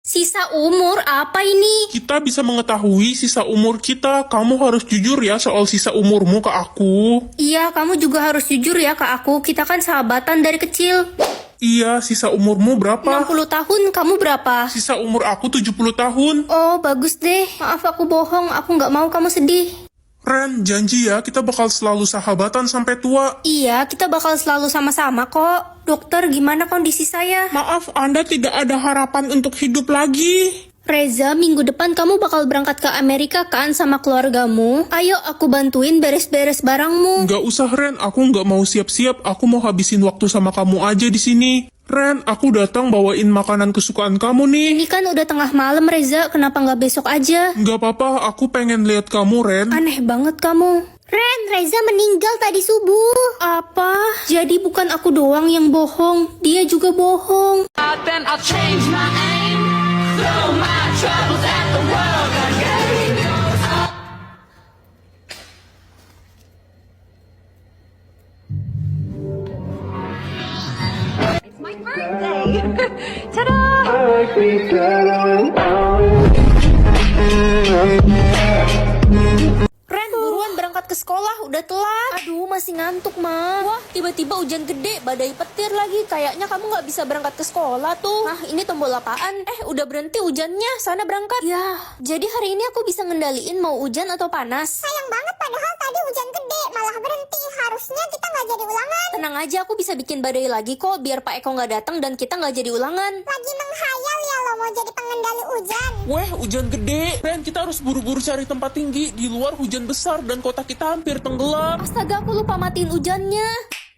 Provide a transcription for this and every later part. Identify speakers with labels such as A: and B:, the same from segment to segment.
A: Sisa umur apa ini?
B: Kita bisa mengetahui sisa umur kita. Kamu harus jujur ya soal sisa umurmu ke aku.
A: Iya, kamu juga harus jujur ya ke aku. Kita kan sahabatan dari kecil.
B: Iya, sisa umurmu berapa?
A: 60 tahun, kamu berapa?
B: Sisa umur aku 70 tahun.
A: Oh, bagus deh. Maaf aku bohong, aku nggak mau kamu sedih.
B: Ren, janji ya kita bakal selalu sahabatan sampai tua.
A: Iya, kita bakal selalu sama-sama kok. Dokter, gimana kondisi saya?
B: Maaf, Anda tidak ada harapan untuk hidup lagi.
A: Reza, minggu depan kamu bakal berangkat ke Amerika kan sama keluargamu? Ayo, aku bantuin beres-beres barangmu.
B: Nggak usah, Ren. Aku nggak mau siap-siap. Aku mau habisin waktu sama kamu aja di sini. Ren, aku datang bawain makanan kesukaan kamu nih.
A: Ini kan udah tengah malam, Reza. Kenapa nggak besok aja?
B: Nggak apa-apa, aku pengen lihat kamu, Ren.
A: Aneh banget kamu.
C: Ren, Reza meninggal tadi subuh.
A: Apa? Jadi bukan aku doang yang bohong. Dia juga bohong.
D: Then I'll change my aim, throw my troubles at the world again. It's my birthday. Ta-da!
A: Ren, buruan berangkat ke sekolah, udah telat. Aduh, masih ngantuk, Ma. Wah, tiba-tiba hujan gede, badai petir lagi. Kayaknya kamu nggak bisa berangkat ke sekolah tuh. Nah, ini tombol apaan? Udah berhenti hujannya, sana berangkat. Ya, jadi hari ini aku bisa ngendaliin mau hujan atau panas.
C: Sayang banget padahal tadi hujan gede, malah berhenti. Harusnya kita nggak jadi ulangan.
A: Tenang aja, aku bisa bikin badai lagi kok, biar Pak Eko nggak datang dan kita nggak jadi ulangan.
C: Lagi menghayal ya lo mau jadi pengendali hujan.
B: Weh, hujan gede. Ren, kita harus buru-buru cari tempat tinggi. Di luar hujan besar dan kota kita hampir tenggelam.
A: Astaga, aku lupa matiin hujannya.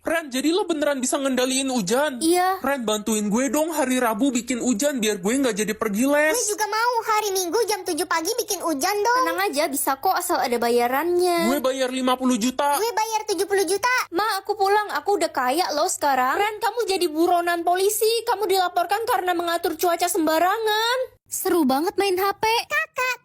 B: Ren, jadi lo beneran bisa ngendaliin hujan?
A: Iya.
B: Ren, bantuin gue dong hari Rabu bikin hujan biar gue nggak jadi pergi les.
C: Gue juga mau hari Minggu jam 7 pagi bikin hujan dong.
A: Tenang aja, bisa kok asal ada bayarannya.
B: Gue bayar 50 juta.
C: Gue bayar 70 juta.
A: Ma, aku pulang. Aku udah kaya loh sekarang. Ren, kamu jadi buronan polisi. Kamu dilaporkan karena mengatur cuaca sembarangan. Seru banget main HP.
C: Kakak.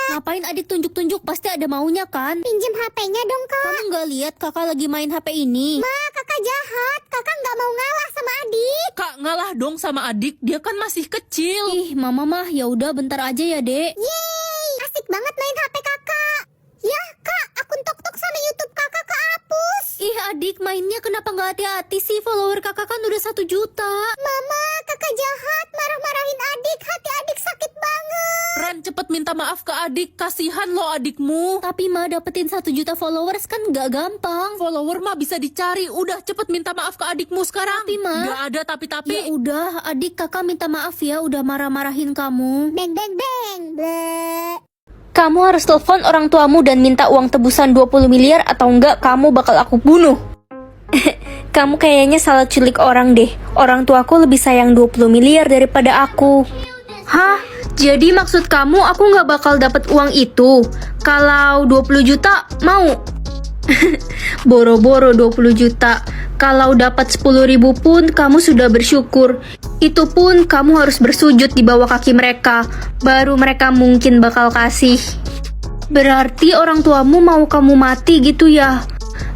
A: Ngapain adik tunjuk-tunjuk? Pasti ada maunya kan?
C: Pinjem HP-nya dong, Kak.
A: Kamu nggak lihat kakak lagi main HP ini?
C: Ma, kakak jahat. Kakak nggak mau ngalah sama adik.
E: Kak, ngalah dong sama adik, dia kan masih kecil.
A: Ih, mama mah ya udah bentar aja ya, Dek.
C: Yeay, asik banget main HP kakak. Ya, Kak, akun TokTok sama YouTube kakak kehapus.
A: Ih, adik mainnya kenapa nggak hati-hati sih? Follower kakak kan udah 1 juta.
C: Mama, kakak jahat. Marah-marahin adik. Hati adik sakit banget.
E: Ren, cepet minta maaf ke adik, kasihan lo adikmu.
A: Tapi mah dapetin 1 juta followers kan nggak gampang.
E: Follower mah bisa dicari, udah cepet minta maaf ke adikmu sekarang.
A: Tapi, Ma.
E: Gak ada tapi-tapi.
A: Ya udah, adik kakak minta maaf ya udah marah-marahin kamu.
C: Beng, beng, beng. Bleh.
A: Kamu harus telepon orang tuamu dan minta uang tebusan 20 miliar atau enggak kamu bakal aku bunuh. Kamu kayaknya salah culik orang deh. Orang tuaku lebih sayang 20 miliar daripada aku. Hah? Jadi maksud kamu aku nggak bakal dapat uang itu? Kalau 20 juta mau? Boro-boro 20 juta. Kalau dapat 10.000 pun kamu sudah bersyukur. Itu pun kamu harus bersujud di bawah kaki mereka. Baru mereka mungkin bakal kasih. Berarti orang tuamu mau kamu mati gitu ya?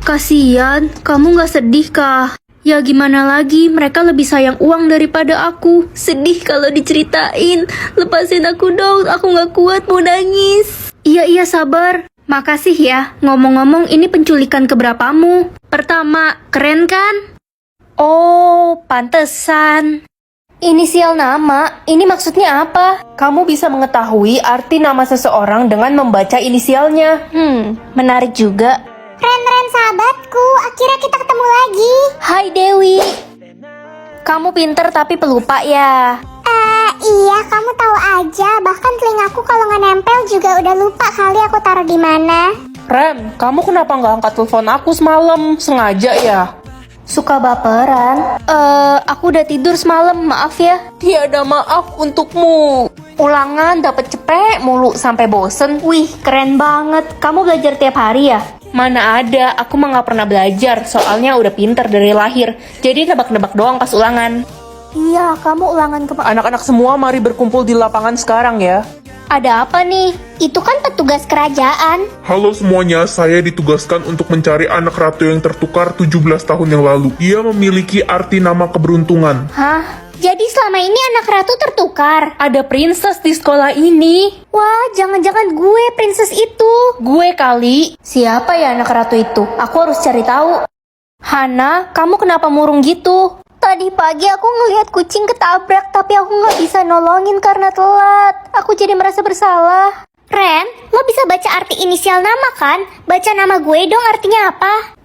A: Kasian, kamu gak sedih kah? Ya gimana lagi, mereka lebih sayang uang daripada aku. Sedih kalau diceritain. Lepasin aku dong, aku gak kuat mau nangis. Iya sabar. Makasih ya, ngomong-ngomong ini penculikan keberapamu? Pertama, keren kan? Oh, pantesan. Inisial nama, ini maksudnya apa?
F: Kamu bisa mengetahui arti nama seseorang dengan membaca inisialnya.
A: Menarik juga.
C: Ren, sahabatku. Akhirnya kita ketemu lagi.
A: Hai Dewi. Kamu pinter tapi pelupa ya?
C: Iya, kamu tahu aja. Bahkan telingaku kalau nggak nempel juga udah lupa kali aku taruh di mana.
F: Ren, kamu kenapa nggak angkat telepon aku semalam? Sengaja ya?
A: Suka baperan? Aku udah tidur semalam, maaf ya.
F: Tiada maaf untukmu.
A: Ulangan dapet cepet mulu sampai bosen. Wih, keren banget. Kamu belajar tiap hari ya?
F: Mana ada, aku mah nggak pernah belajar. Soalnya udah pinter dari lahir. Jadi nebak-nebak doang pas ulangan.
A: Iya, kamu ulangan
F: Anak-anak semua mari berkumpul di lapangan sekarang ya.
A: Ada apa nih?
C: Itu kan petugas kerajaan.
B: Halo semuanya, saya ditugaskan untuk mencari anak ratu yang tertukar 17 tahun yang lalu. Ia memiliki arti nama keberuntungan.
A: Hah?
C: Jadi selama ini anak ratu tertukar.
F: Ada princess di sekolah ini.
C: Wah, jangan-jangan gue princess itu.
F: Gue kali. Siapa ya anak ratu itu? Aku harus cari tahu. Hana, kamu kenapa murung gitu?
C: Tadi pagi aku ngelihat kucing ketabrak, tapi aku nggak bisa nolongin karena telat. Aku jadi merasa bersalah. Ren, lo bisa baca arti inisial nama kan? Baca nama gue dong, artinya apa?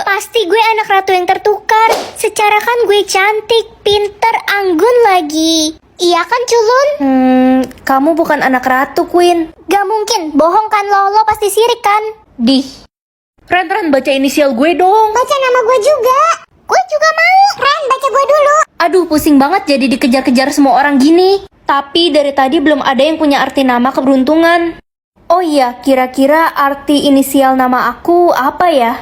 C: Pasti gue anak ratu yang tertukar. Secara kan gue cantik, pinter, anggun lagi. Iya kan, Culun?
F: Kamu bukan anak ratu, Queen.
C: Gak mungkin, bohong kan lo pasti sirik kan?
F: Dih. Ren, baca inisial gue dong.
C: Baca nama gue juga. Gue juga mau. Ren, baca gue dulu.
F: Aduh, pusing banget jadi dikejar-kejar semua orang gini. Tapi dari tadi belum ada yang punya arti nama keberuntungan. Oh iya, kira-kira arti inisial nama aku apa ya?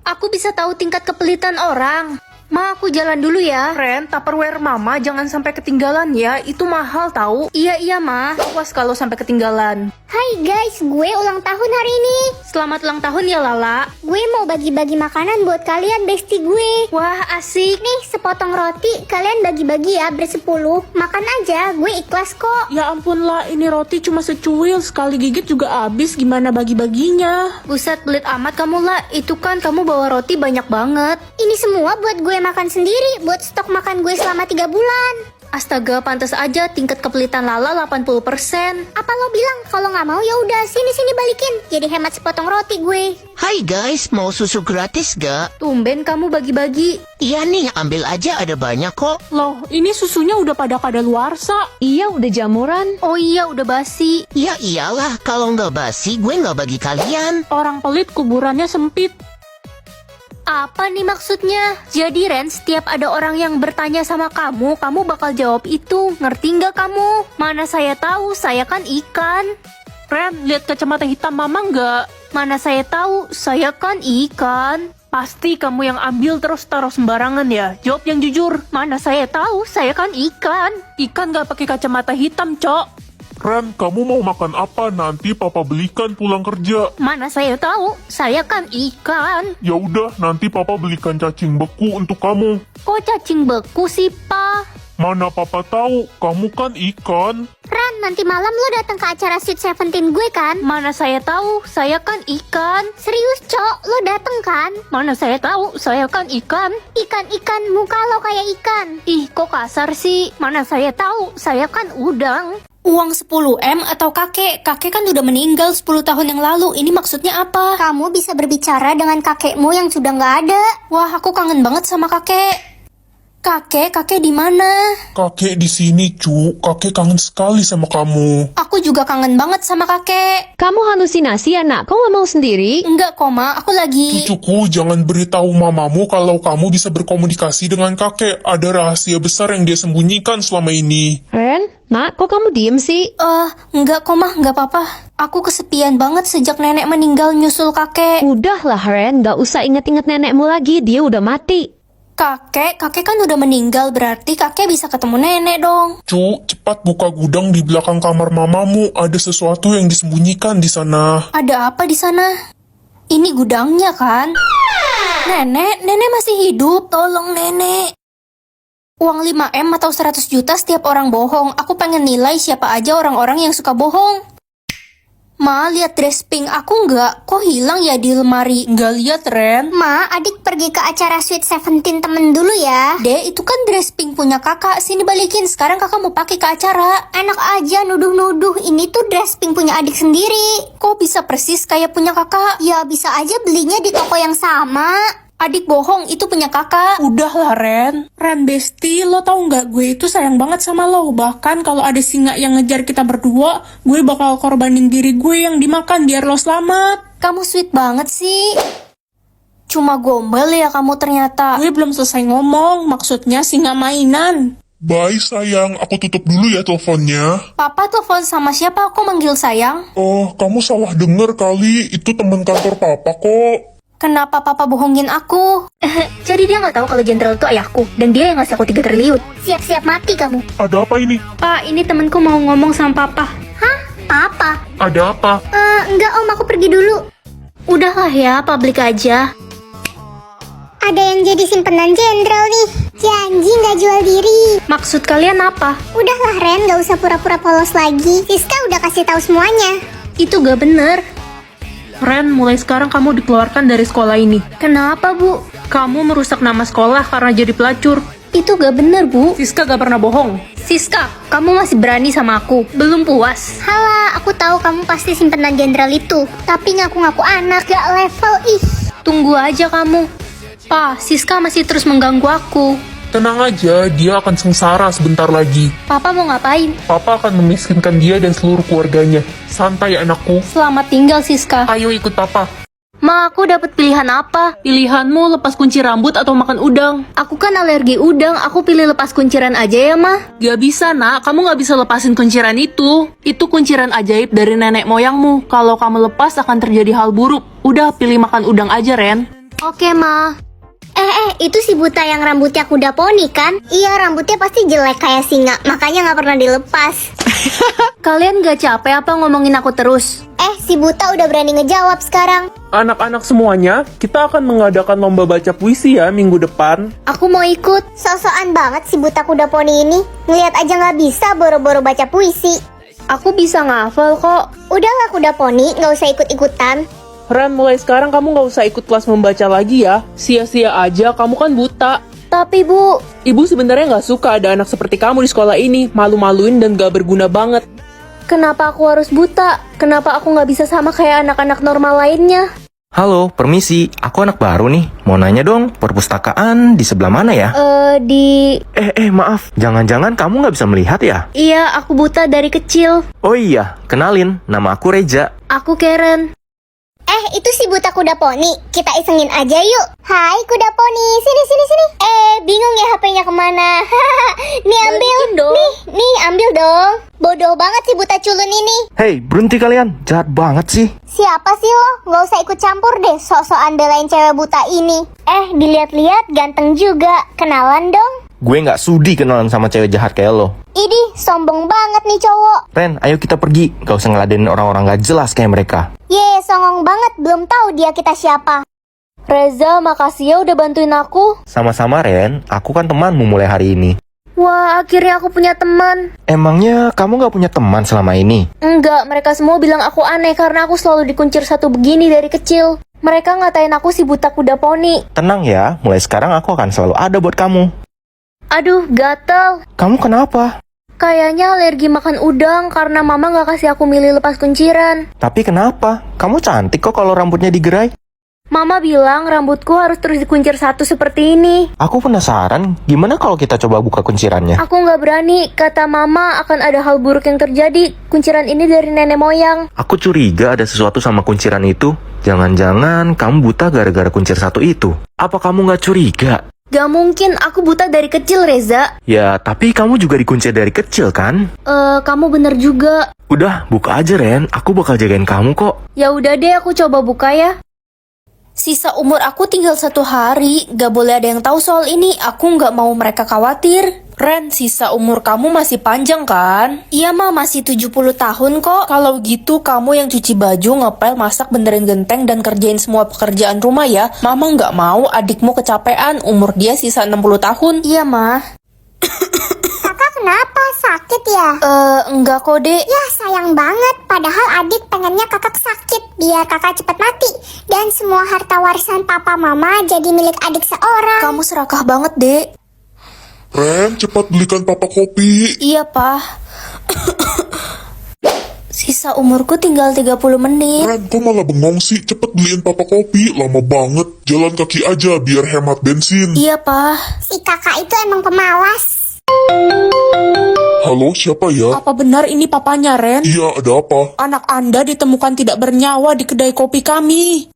A: Aku bisa tahu tingkat kepelitan orang. Ma, aku jalan dulu ya.
F: Ren, Tupperware mama jangan sampai ketinggalan ya. Itu mahal tahu.
A: Iya, Ma.
F: Awas kalau sampai ketinggalan.
C: Hai guys, gue ulang tahun hari ini.
A: Selamat ulang tahun ya, Lala.
C: Gue mau bagi-bagi makanan buat kalian bestie gue.
A: Wah, asik.
C: Nih, sepotong roti, kalian bagi-bagi ya bersepuluh. Makan aja, gue ikhlas kok.
E: Ya ampun lah, ini roti cuma secuil, sekali gigit juga habis, gimana bagi-baginya?
A: Buset, pelit amat kamu, La. Itu kan kamu bawa roti banyak banget.
C: Ini semua buat gue makan sendiri, buat stok makan gue selama 3 bulan.
A: Astaga, pantas aja tingkat kepelitan Lala 80%.
C: Apa lo bilang kalau nggak mau ya udah sini balikin. Jadi hemat sepotong roti gue.
G: Hai guys, mau susu gratis gak?
A: Tumben kamu bagi-bagi.
G: Iya nih, ambil aja, ada banyak kok.
E: Loh, ini susunya udah pada kadaluarsa.
F: Iya, udah jamuran.
A: Oh iya, udah basi.
G: Ya iyalah, kalau nggak basi, gue nggak bagi kalian.
E: Orang pelit kuburannya sempit.
A: Apa nih maksudnya? Jadi Ren, setiap ada orang yang bertanya sama kamu, kamu bakal jawab itu. Ngerti nggak kamu? Mana saya tahu, saya kan ikan.
E: Ren, lihat kacamata hitam mama nggak?
A: Mana saya tahu, saya kan ikan.
E: Pasti kamu yang ambil terus taruh sembarangan ya. Jawab yang jujur.
A: Mana saya tahu, saya kan ikan.
E: Ikan nggak pakai kacamata hitam, Cok.
B: Ren, kamu mau makan apa? Nanti papa belikan pulang kerja.
A: Mana saya tahu, saya kan ikan.
B: Ya udah, nanti papa belikan cacing beku untuk kamu.
A: Kok cacing beku sih, Pa?
B: Mana papa tahu, kamu kan ikan.
C: Ran, nanti malam lo datang ke acara Sweet 17 gue kan?
A: Mana saya tahu, saya kan ikan.
C: Serius, Cok, lo dateng kan?
A: Mana saya tahu, saya kan ikan.
C: Ikan-ikan, muka lo kayak ikan.
A: Ih, kok kasar sih? Mana saya tahu, saya kan udang.
F: Uang 10M atau kakek? Kakek kan udah meninggal 10 tahun yang lalu. Ini maksudnya apa?
C: Kamu bisa berbicara dengan kakekmu yang sudah nggak ada.
F: Wah, aku kangen banget sama kakek. Kakek di mana?
B: Kakek di sini, cu. Kakek kangen sekali sama kamu.
F: Aku juga kangen banget sama kakek.
H: Kamu halusinasi ya, nak? Kau nggak mau sendiri?
F: Enggak kok, Ma. Aku lagi...
B: Cucuku, jangan beritahu mamamu kalau kamu bisa berkomunikasi dengan kakek. Ada rahasia besar yang dia sembunyikan selama ini.
H: Ren, nak, kok kamu diem sih?
F: Enggak kok, Ma. Enggak apa-apa. Aku kesepian banget sejak nenek meninggal nyusul kakek.
H: Udahlah, Ren. Nggak usah inget-inget nenekmu lagi. Dia udah mati.
F: Kakek kan udah meninggal. Berarti kakek bisa ketemu nenek dong.
B: Cu, cepat buka gudang di belakang kamar mamamu. Ada sesuatu yang disembunyikan di sana.
F: Ada apa di sana? Ini gudangnya kan? Nenek masih hidup. Tolong nenek. Uang 5M atau 100 juta setiap orang bohong. Aku pengen nilai siapa aja orang-orang yang suka bohong. Ma, lihat dress pink aku nggak? Kok hilang ya di lemari? Nggak lihat, Ren.
C: Ma, adik pergi ke acara Sweet 17 temen dulu ya.
F: Dek, itu kan dress pink punya kakak. Sini balikin, sekarang kakak mau pakai ke acara.
C: Enak aja nuduh-nuduh, ini tuh dress pink punya adik sendiri.
F: Kok bisa persis kayak punya kakak?
C: Ya bisa aja belinya di toko yang sama.
F: Adik bohong, itu punya kakak.
E: Udahlah, Ren. Ren, Besti, lo tau nggak gue itu sayang banget sama lo. Bahkan kalau ada singa yang ngejar kita berdua, gue bakal korbanin diri gue yang dimakan biar lo selamat.
F: Kamu sweet banget sih. Cuma gombal ya kamu ternyata.
E: Gue belum selesai ngomong, maksudnya singa mainan.
B: Bye sayang, aku tutup dulu ya teleponnya.
F: Papa telepon sama siapa? Kok manggil sayang?
B: Oh, kamu salah denger kali. Itu teman kantor papa kok.
F: Kenapa papa bohongin aku?
A: Jadi dia nggak tahu kalau jenderal itu ayahku. Dan dia yang ngasih aku 3 triliun.
C: Siap-siap mati kamu.
B: Ada apa ini?
A: Pak, ini temanku mau ngomong sama papa.
C: Hah? Apa?
B: Ada apa?
C: Enggak om, aku pergi dulu.
A: Udahlah ya, publik aja.
C: Ada yang jadi simpenan jenderal nih. Janji nggak jual diri.
A: Maksud kalian apa?
C: Udahlah Ren, nggak usah pura-pura polos lagi. Siska udah kasih tahu semuanya.
A: Itu gak bener.
E: Ren, mulai sekarang kamu dikeluarkan dari sekolah ini.
A: Kenapa, Bu?
E: Kamu merusak nama sekolah karena jadi pelacur.
A: Itu gak bener, Bu.
E: Siska gak pernah bohong.
A: Siska, kamu masih berani sama aku. Belum puas.
C: Hala, aku tahu kamu pasti simpenan jenderal itu. Tapi ngaku-ngaku anak gak level ih.
A: Tunggu aja kamu. Pa, Siska masih terus mengganggu aku.
B: Tenang aja, dia akan sengsara sebentar lagi.
A: Papa mau ngapain?
B: Papa akan memiskinkan dia dan seluruh keluarganya. Santai anakku.
A: Selamat tinggal, Siska.
B: Ayo ikut papa.
A: Ma, aku dapat pilihan apa?
E: Pilihanmu lepas kunci rambut atau makan udang.
A: Aku kan alergi udang, aku pilih lepas kunciran aja ya, Ma.
E: Gak bisa nak, kamu gak bisa lepasin kunciran itu. Itu kunciran ajaib dari nenek moyangmu. Kalau kamu lepas akan terjadi hal buruk. Udah, pilih makan udang aja, Ren.
A: Oke, Ma.
C: Itu si buta yang rambutnya kuda poni kan? Iya, rambutnya pasti jelek kayak singa, makanya nggak pernah dilepas.
A: Kalian gak capek apa ngomongin aku terus?
C: Si buta udah berani ngejawab sekarang.
B: Anak-anak semuanya, kita akan mengadakan lomba baca puisi ya minggu depan.
C: Aku mau ikut. Sosokan banget si buta kuda poni ini. Ngeliat aja nggak bisa boro-boro baca puisi.
A: Aku bisa ngafal kok.
C: Udahlah kuda poni, nggak usah ikut-ikutan.
E: Ren, mulai sekarang kamu gak usah ikut kelas membaca lagi ya. Sia-sia aja, kamu kan buta.
A: Tapi, Bu,
E: Ibu sebenarnya gak suka ada anak seperti kamu di sekolah ini. Malu-maluin dan gak berguna banget.
A: kenapa aku harus buta? Kenapa aku gak bisa sama kayak anak-anak normal lainnya?
I: Halo, permisi. Aku anak baru nih. Mau nanya dong, perpustakaan di sebelah mana ya? Maaf. Jangan-jangan kamu nggak bisa melihat ya?
A: Iya, aku buta dari kecil.
I: Oh iya, kenalin. Nama aku Reja.
A: Aku Karen.
C: Itu si buta kuda poni. Kita isengin aja yuk. Hai kuda poni, sini. Bingung ya HP-nya kemana? Nih ambil. Nih ambil dong. Bodoh banget si buta culun ini.
I: Hei, berhenti kalian. Jahat banget sih.
C: Siapa sih lo? Gak usah ikut campur deh sok-sokan belain cewek buta ini. Dilihat-lihat ganteng juga. Kenalan dong.
I: Gue nggak sudi kenalan sama cewek jahat kayak lo.
C: Idih, sombong banget nih cowok.
I: Ren, ayo kita pergi. Gak usah ngeladenin orang-orang gak jelas kayak mereka.
C: Songong banget, belum tahu dia kita siapa.
A: Reza, makasih ya udah bantuin aku.
I: Sama-sama, Ren. Aku kan temanmu mulai hari ini.
A: Wah, akhirnya aku punya teman.
I: Emangnya kamu nggak punya teman selama ini?
A: Enggak, mereka semua bilang aku aneh karena aku selalu dikuncir satu begini dari kecil. Mereka ngatain aku si buta kuda poni.
I: Tenang ya, mulai sekarang aku akan selalu ada buat kamu.
A: Aduh, gatel.
I: Kamu kenapa?
A: Kayaknya alergi makan udang karena mama gak kasih aku milih lepas kunciran.
I: Tapi kenapa? Kamu cantik kok kalau rambutnya digerai.
A: Mama bilang rambutku harus terus dikuncir satu seperti ini.
I: Aku penasaran, gimana kalau kita coba buka kuncirannya?
A: Aku gak berani, kata mama akan ada hal buruk yang terjadi. Kunciran ini dari nenek moyang.
I: Aku curiga ada sesuatu sama kunciran itu. Jangan-jangan kamu buta gara-gara kuncir satu itu. Apa kamu gak curiga?
A: Gak mungkin, aku buta dari kecil, Reza.
I: Ya, tapi kamu juga dikuncir dari kecil kan?
A: Kamu bener juga.
I: Udah, buka aja Ren. Aku bakal jagain kamu kok.
A: Ya udah deh, aku coba buka ya.
F: Sisa umur aku tinggal 1 hari, gak boleh ada yang tahu soal ini, aku gak mau mereka khawatir. Ren, sisa umur kamu masih panjang kan? Iya ma, masih 70 tahun kok. Kalau gitu kamu yang cuci baju, ngepel, masak, benerin genteng, dan kerjain semua pekerjaan rumah ya. Mama gak mau adikmu kecapean, umur dia sisa 60 tahun.
A: Iya ma.
C: Kakak kenapa? Sakit ya?
F: Enggak kok dek.
C: Ya sayang banget, padahal adik pengennya kakak sakit biar kakak cepat mati. Dan semua harta warisan papa mama jadi milik adik seorang.
F: Kamu serakah banget dek.
B: Ren, cepat belikan papa kopi.
F: Iya pa. Sisa umurku tinggal 30 menit.
B: Ren, kok malah bengong sih? Cepet beliin papa kopi. Lama banget. Jalan kaki aja biar hemat bensin.
F: Iya pa.
C: Si kakak itu emang pemalas.
B: Halo, siapa ya?
E: Apa benar ini papanya Ren?
B: Iya, ada apa?
E: Anak Anda ditemukan tidak bernyawa di kedai kopi kami.